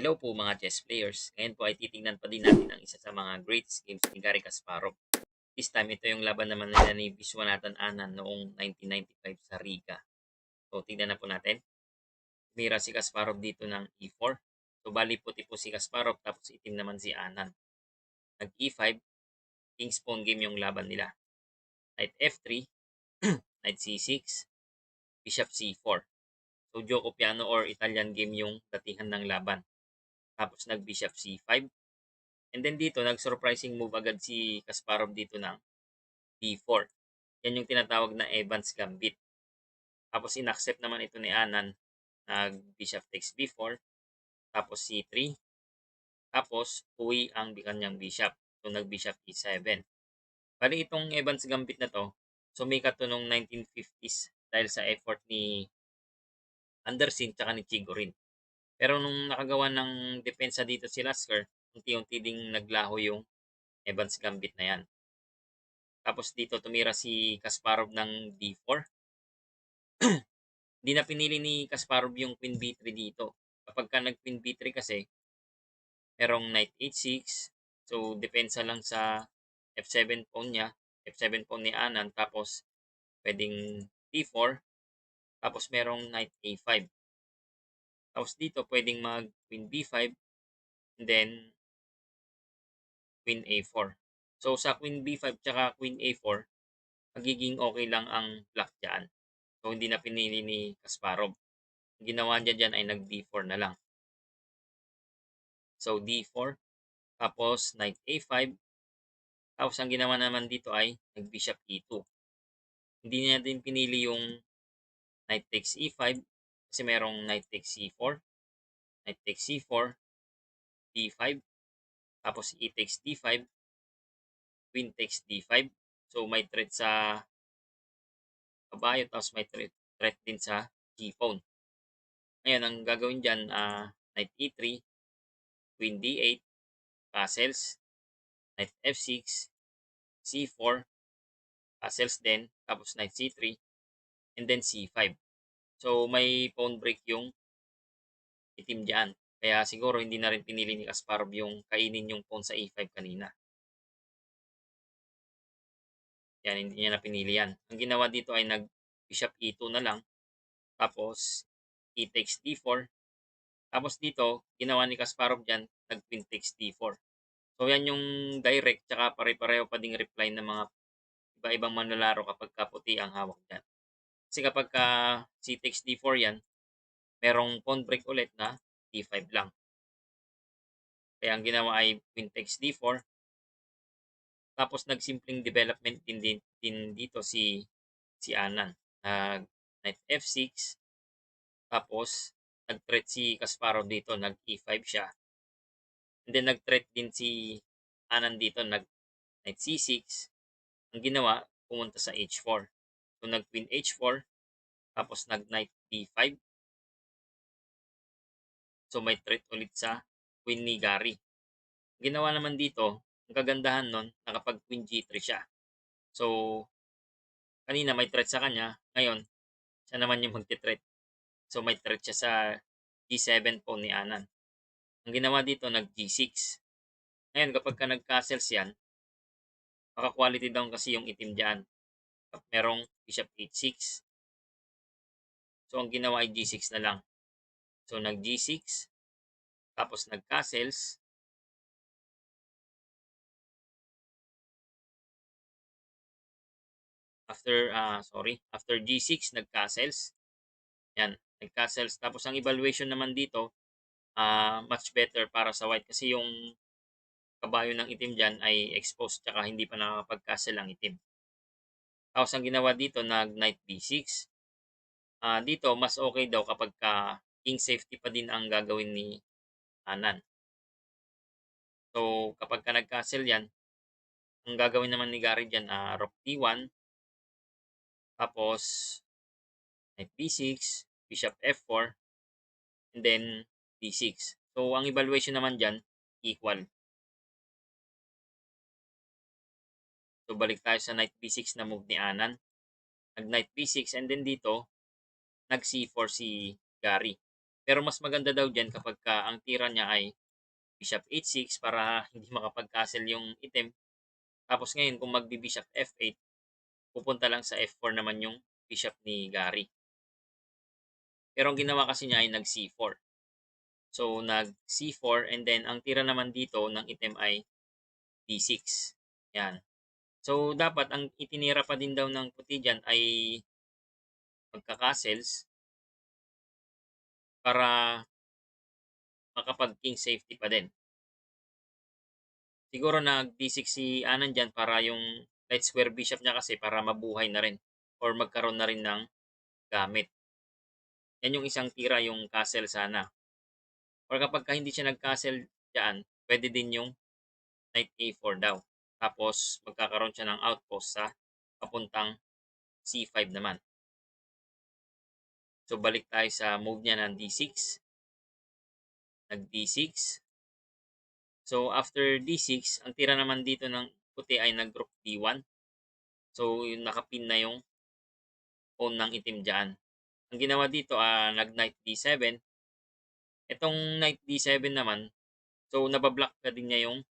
Hello po mga chess players. Ngayon po ay titingnan pa din natin ang isa sa mga greatest games ni Garry Kasparov. This time, ito yung laban naman nila ni Viswanathan Anand noong 1995 sa Riga. So, tingnan na po natin. Mira si Kasparov dito ng e4. So, bali puti po si Kasparov tapos itim naman si Anand. Nag e5, king's pawn game yung laban nila. Knight f3, knight c6, bishop c4. So, Joko Piano or Italian game yung datihan ng laban. Tapos nag-bishop c5. And then dito, nag-surprising move agad si Kasparov dito ng d4. Yan yung tinatawag na Evans Gambit. Tapos inaccept naman ito ni Anand. Nag-bishop takes b4. Tapos c3. Tapos uwi ang kanyang bishop. So nag-bishop e7. Bali itong Evans Gambit na to, sumikat to noong 1950s dahil sa effort ni Anderson tsaka ni Chigorin. Pero nung nakagawa ng depensa dito si Lasker, unti-unti ding naglaho yung Evans Gambit na yan. Tapos dito tumira si Kasparov ng d4. Hindi na pinili ni Kasparov yung queen b3 dito. Kapag ka nag queen b3 kasi, merong knight h6. So, depensa lang sa f7 pawn niya. F7 pawn ni Anand. Tapos, pwedeng d4. Tapos, merong knight a5. Tapos dito, pwedeng mag queen b5. And then, queen a4. So, sa queen b5 tsaka queen a4, magiging okay lang ang black dyan. So, hindi na pinili ni Kasparov. Ang ginawa niya dyan ay nag-d4 na lang. So, d4. Tapos, knight a5. Tapos, ang ginawa naman dito ay nag-bishop e2. Hindi niya din pinili yung knight takes e5 kasi merong knight takes c4, knight takes c4, d5, tapos e takes d5, queen takes d5. So, may threat sa kabayo, tapos may threat din sa g-pawn. Ngayon, ang gagawin dyan, knight e3, queen d8, castles, knight f6, c4, castles din, tapos knight c3, and then c5. So, may pawn break yung itim dyan. Kaya siguro hindi na rin pinili ni Kasparov yung kainin yung pawn sa e5 kanina. Yan, hindi niya na pinili yan. Ang ginawa dito ay nag-bishop e2 na lang. Tapos, e takes d4. Tapos dito, ginawa ni Kasparov dyan, nag-queen takes d4. So, yan yung direct, tsaka pare-pareho pa ding reply ng mga iba-ibang manlalaro kapag kaputi ang hawak dyan. Kasi kapag c takes d4 yan, merong pawn break ulit na d5 lang. Kaya ang ginawa ay queen takes d4. Tapos nagsimpleng development din dito si Anand. Knight f6. Tapos nag-threat si Kasparov dito, nag-e5 siya. And then nag-threat din si Anand dito, nag-knight c6. Ang ginawa, pumunta sa h4. So nag-queen h4. Tapos nag-knight d5. So may threat ulit sa queen ni Garry. Ginawa naman dito, ang kagandahan nun, nakapag queen g3 siya. So, kanina may threat sa kanya, ngayon, siya naman yung magti-threat. So, may threat siya sa g7 pawn ni Anand. Ang ginawa dito, nag-g6. Ngayon, kapag ka nag-castles yan, maka-quality down kasi yung itim dyan. Merong bishop h6. So, ang ginawa ay g6 na lang. So, nag-g6. Tapos, nag-castles. After g6, nag-castles. Yan, nag-castles. Tapos, ang evaluation naman dito, much better para sa white kasi yung kabayo ng itim dyan ay exposed tsaka hindi pa nakakapag-castle ang itim. Tapos ang ginawa dito, nag-knight b6. Dito, mas okay daw kapag king safety pa din ang gagawin ni Anand. So, kapag ka nag-castle yan, ang gagawin naman ni Garry dyan, rook d1. Tapos, knight b6, bishop f4, and then d6. So, ang evaluation naman dyan, equal. So, balik tayo sa knight b6 na move ni Anand. Nag-knight b6 and then dito, nag-c4 si Garry. Pero mas maganda daw diyan kapagka ang tira niya ay bishop h6 para hindi makapag-castle yung itim. Tapos ngayon kung magbi-bishop f8, pupunta lang sa f4 naman yung bishop ni Gary. Pero ang ginawa kasi niya ay nag-c4. So nag-c4 and then ang tira naman dito ng itim ay d6. Yan. So dapat ang itinira pa din daw ng puti diyan ay magka-castles para makapag-king safety pa din. Siguro nag D6 si Anan diyan para yung light square bishop niya kasi para mabuhay na rin or magkaroon na rin ng gamit. Yan yung isang tira yung castle sana. Or kapagka hindi siya nag-castle diyan, pwede din yung knight A4 daw. Tapos magkakaroon siya ng outpost sa papuntang C5 naman. So balik tayo sa move niya ng D6. Nag D6. So after D6, ang tira naman dito ng puti ay nag-rook D1. So yung nakapin na yung pawn ng itim dyan. Ang ginawa dito, nag-knight D7. Itong knight D7 naman, so nabablock na din niya yung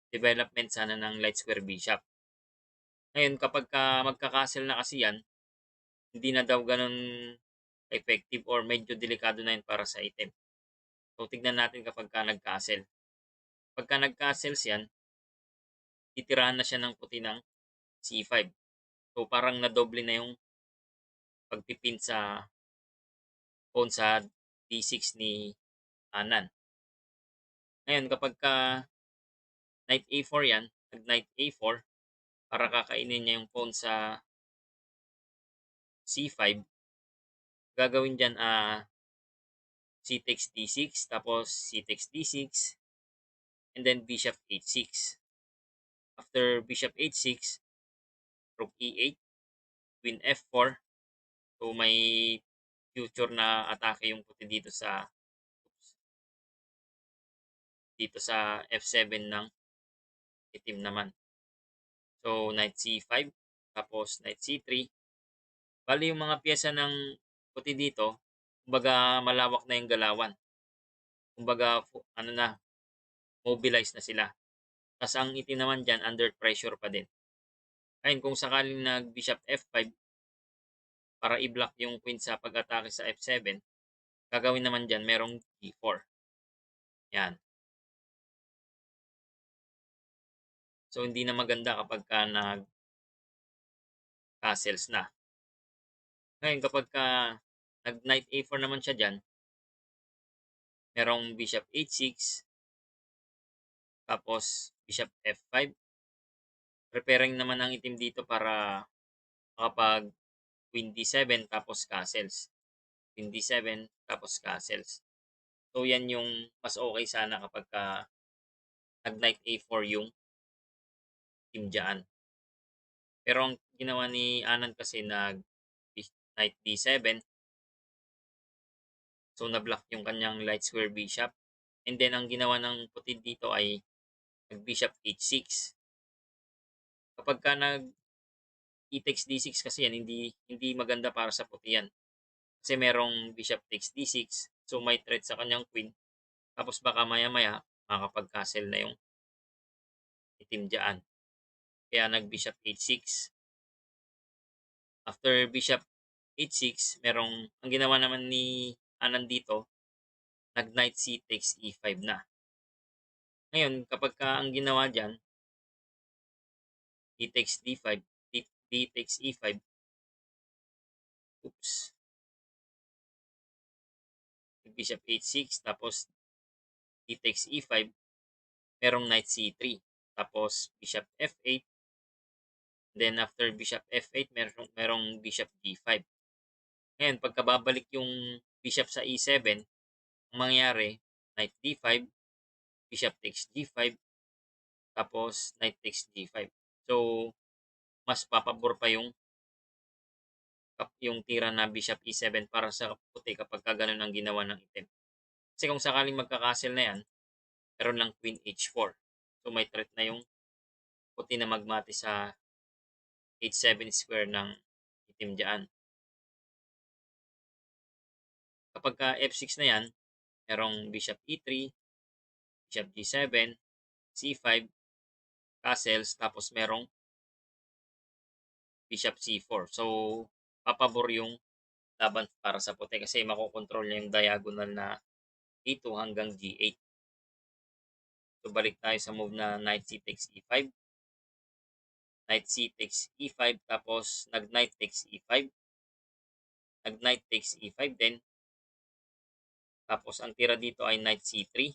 development sana ng light square bishop. Ngayon, kapag magka-castle na kasi yan, hindi na daw ganun effective or medyo delikado na yun para sa item. So, tignan natin kapag nag-castle. Pagka nag-castles yan, titirahan na siya ng puti ng C5. So, parang nadoble na yung pagpipin sa pawn sa D6 ni Anan. Ngayon, kapag knight A4 yan, nag-knight A4, para kakainin niya yung pawn sa C5, gagawin dyan, C takes D6, tapos C takes D6, and then bishop H6. After bishop H6, rook E8, queen F4. So may future na atake yung puti dito sa F7 ng itim naman. So knight C5, tapos knight C3. Bali yung mga piyesa ng puti dito, kumbaga malawak na yung galawan. Kumbaga ano na, mobilize na sila. Tapos ang itim naman dyan, under pressure pa din. Ayun, kung sakaling nag-bishop F5 para i-block yung queen sa pag-atake sa F7, gagawin naman dyan, merong D4. Yan. So, hindi na maganda kapag nag-castles na. Ngayon, kapag nag-knight A4 naman siya dyan, merong bishop H6, tapos bishop F5. Preparing naman ang itim dito para makapag queen D7 tapos castles. Queen D7 tapos castles. So yan yung mas okay sana kapag nag-knight A4 yung team dyan. Pero ang ginawa ni Anan kasi nag-knight D7. So na-block yung kanyang light square bishop. And then ang ginawa ng puti dito ay nag-bishop H6. Kapag nag E takes D6 kasi yan, hindi maganda para sa puti yan. Kasi merong bishop takes D6. So may threat sa kanyang queen. Tapos baka maya-maya makakapag-castle na yung itim dyan. Kaya nag-bishop H6. After bishop H6, ang ginawa naman ni Anan dito, nag-knight C takes E5 na. Ngayon, kapag ang ginawa dyan, E takes D5, D takes E5, oops, bishop H6, tapos D takes E5, merong knight C3, tapos bishop F8, then after bishop F8, merong bishop D5. Ngayon, pagkababalik yung bishop sa E7, ang mangyayari, knight D5, bishop takes D5, tapos knight takes D5. So, mas papabor pa yung tira na bishop E7 para sa puti kapag ganun ang ginawa ng itim. Kasi kung sakaling magkakasel na yan, meron lang queen H4. So, may threat na yung puti na magmati sa H7 square ng itim dyan. Kapagka F6 na 'yan, merong bishop E3, bishop G7, C5, castles, tapos merong bishop C4. So, papabor yung laban para sa puti kasi makokontrol niya yung diagonal na E2 hanggang G8. So, balik tayo sa move na knight C takes E5, knight C takes E5, tapos nag-knight takes E5, nag-knight takes E5 din, tapos ang tira dito ay knight C3,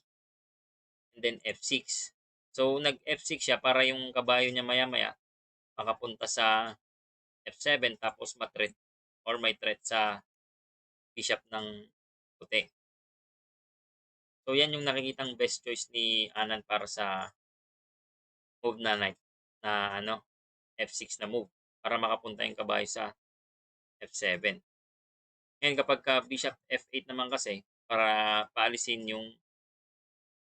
and then F6. So, nag-F6 siya para yung kabayo niya maya-maya makapunta sa F7 tapos matreat or may threat sa bishop ng puti. So, yan yung nakikitang best choice ni Anan para sa move na knight na F6 na move para makapunta yung kabayo sa F7. Ngayon kapag ka bishop F8 naman kasi para paalisin yung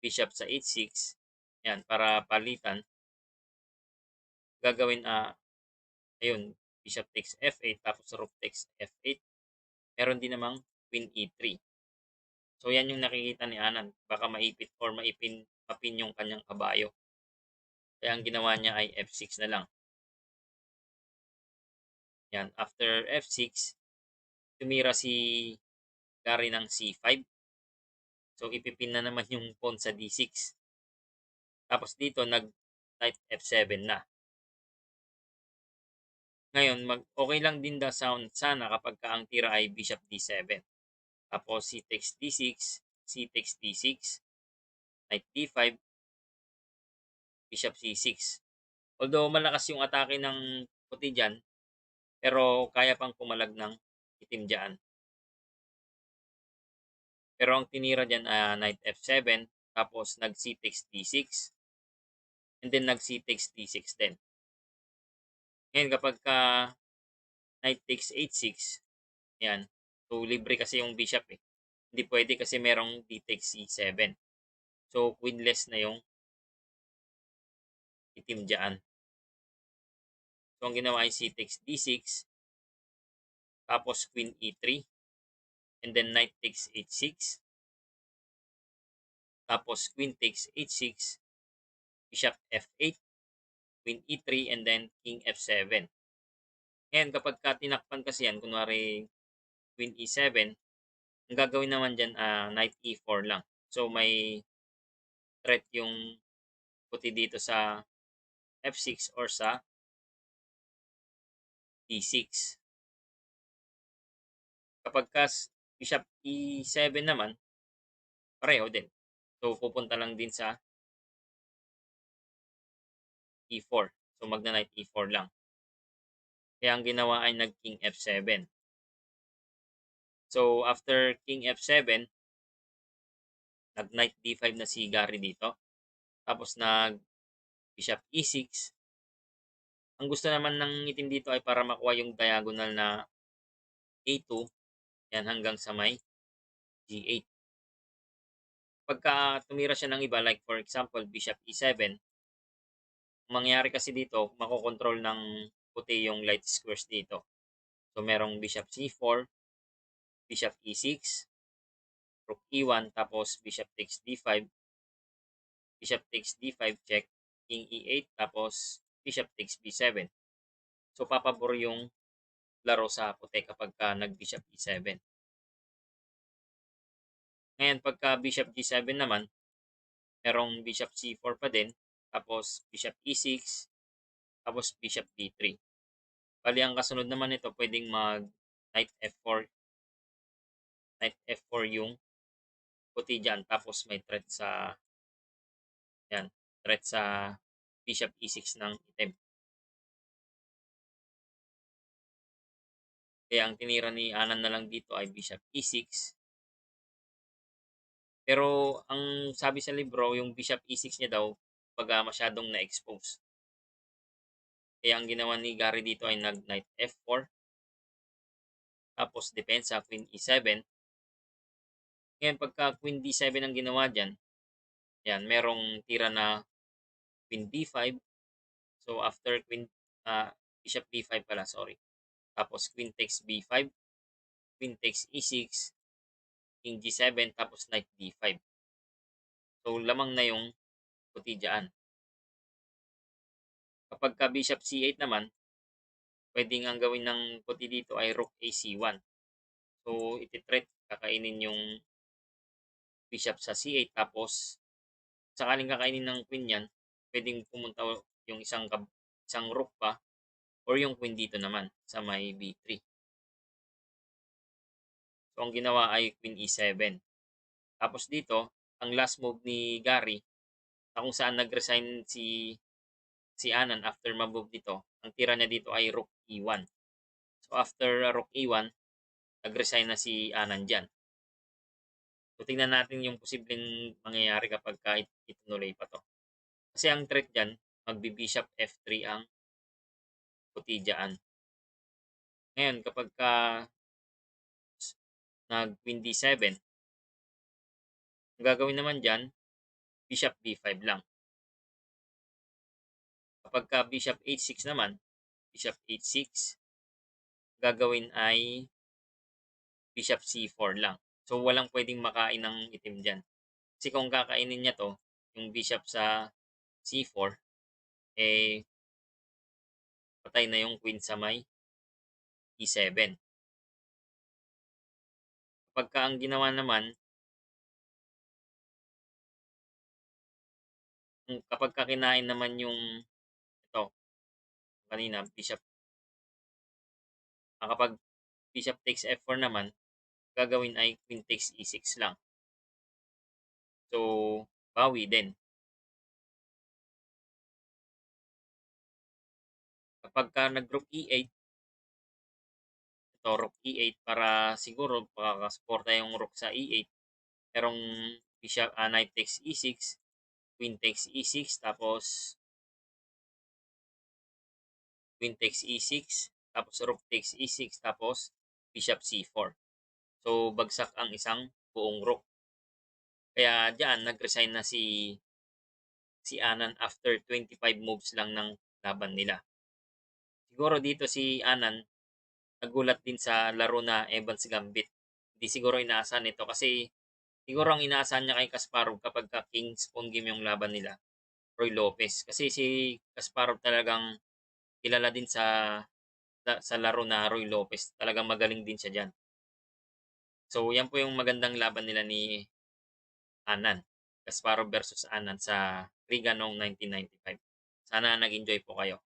bishop sa H6, yan para palitan, gagawin ayun, bishop takes F8 tapos rook takes F8. Meron din namang queen E3. So yan yung nakikita ni Anan, baka maipit or mapin yung kanyang kabayo. Kaya ang ginawa niya ay F6 na lang. Yan, after F6, tumira si Gary ng C5. So ipipin na naman yung pawn sa D6. Tapos dito nag knight F7 na. Ngayon, okay lang din daw sound sana kapag ka ang tira ay bishop D7. Tapos C takes D6, C takes D6, knight D5, bishop C6. Although malakas yung atake ng puti dyan, pero kaya pang pumalag ng itim dyan. Pero ang tinira dyan knight F7, tapos nag C takes D6, and then nag C takes D6 din. Ngayon kapag ka knight takes H6, yan. So libre kasi yung bishop eh. Hindi pwede kasi merong D takes C7. So queenless na yung itim dyan. So ang ginawa ay C takes D6, tapos queen E3, and then knight takes H6, tapos queen takes H6, bishop F8, queen E3, and then king F7. Ngayon, kapag ka tinakpan kasi yan, kunwari queen E7, ang gagawin naman dyan, knight E4 lang. So, may threat yung puti dito sa F6 or sa D6. Kapag ka bishop E7 naman, pareho din. So, pupunta lang din sa E4. So, magna-knight E4 lang. Kaya ang ginawa ay nag-king F7. So, after king F7, nag-knight D5 na si Gary dito. Tapos nag-bishop E6. Ang gusto naman ng itim dito ay para makuha yung diagonal na A2. Yan hanggang sa may G8. Pagka tumira siya ng iba, like for example, bishop E7, mangyari kasi dito, makokontrol ng puti yung light squares dito. So, merong bishop C4, bishop E6, rook E1, tapos bishop takes D5, bishop takes D5 check, king E8, tapos bishop takes B7. So, papabor yung laro sa puti kapag ka nag-bishop E7. Ngayon, pagka bishop G7 naman, merong bishop C4 pa din, tapos bishop E6, tapos bishop D3. Bali, ang kasunod naman nito, pwedeng mag knight F4, knight F4 yung puti dyan, tapos may threat sa, yan, threat sa bishop E6 ng itim. Kaya ang tinira ni Anan na lang dito ay bishop E6. Pero ang sabi sa libro, yung bishop E6 niya daw, pag masyadong na-expose. Kaya ang ginawa ni Gary dito ay nag-knight F4. Tapos depensa, queen E7. Ngayon, pagka queen D7 ang ginawa dyan, yan, merong tira na queen B5. So, after bishop B5 pala, sorry. Tapos, queen takes B5, queen takes E6, king G7, tapos knight D5. So, lamang na yung puti dyan. Kapag ka bishop C8 naman, pwedeng ang gawin ng puti dito ay rook AC1. So, ititreat, kakainin yung bishop sa C8, tapos sakaling kakainin ng queen yan, pwedeng pumunta yung isang rook pa, or yung queen dito naman sa may B3. So, ang ginawa ay queen E7. Tapos dito, ang last move ni Gary, na kung saan nag-resign si Anan after mag-move dito, ang tira niya dito ay rook E1. So, after rook E1, nag-resign na si Anan dyan. So, tingnan natin yung posibleng mangyayari kapag itunuloy pa to. Kasi ang threat dyan, magbi-bishop F3 ang puti dyan. Ngayon, kapag nag-queen D7, ang gagawin naman dyan, bishop B5 lang. Kapag bishop H6 naman, bishop H6, gagawin ay bishop C4 lang. So, walang pwedeng makain ng itim dyan. Kasi kung kakainin niya to, yung bishop sa C4, eh, patay na yung queen sa may E7. Kapag ang ginawa naman, kapag kinain naman yung ito, kanina, bishop, kapag bishop takes F4 naman, gagawin ay queen takes E6 lang. So, bawi din. Kapag nag-rook E8, ito, rook E8, para siguro makakasuporta yung rook sa E8. Merong bishop, knight takes E6, queen takes E6, tapos queen takes E6, tapos rook takes E6, tapos bishop C4. So, bagsak ang isang buong rook. Kaya diyan, nag-resign na si Anan after 25 moves lang ng laban nila. Siguro dito si Anan, nagulat din sa laro na Evans Gambit. Hindi siguro inaasahan nito kasi siguro ang inaasahan niya kay Kasparov kapag King's Pawn game yung laban nila, Roy Lopez. Kasi si Kasparov talagang kilala din sa laro na Roy Lopez. Talagang magaling din siya dyan. So, yan po yung magandang laban nila ni Anan. Kasparov versus Anan sa Riga noong 1995. Sana nag-enjoy po kayo.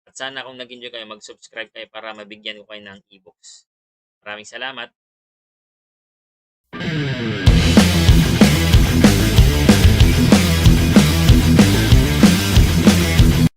At sana kung nag-enjoy kayo, mag-subscribe kayo para mabigyan ko kayo ng e-books. Maraming salamat.